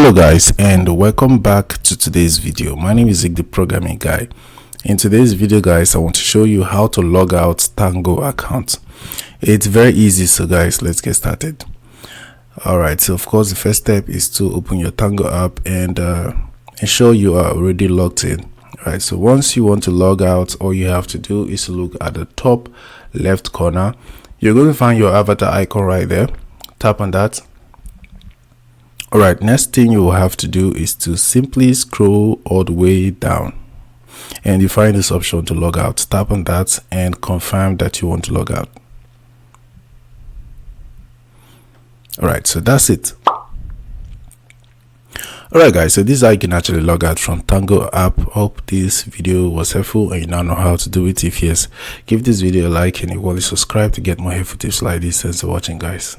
Hello guys, and welcome back to today's video. My name is Zig, the programming guy. In today's video guys, I want to show you how to log out Tango account. It's very easy, so guys, let's get started. Alright, so of course the first step is to open your Tango app and ensure you are already logged in. Alright, so once you want to log out, all you have to do is to look at the top left corner. You're going to find your avatar icon right there. Tap on that. Alright, next thing you will have to do is to simply scroll all the way down and you find this option to log out. Tap on that and confirm that you want to log out. Alright, so that's it. Alright guys, so this is how you can actually log out from Tango app. Hope this video was helpful and you now know how to do it. If yes, give this video a like and you want to subscribe to get more helpful tips like this. Thanks for watching guys.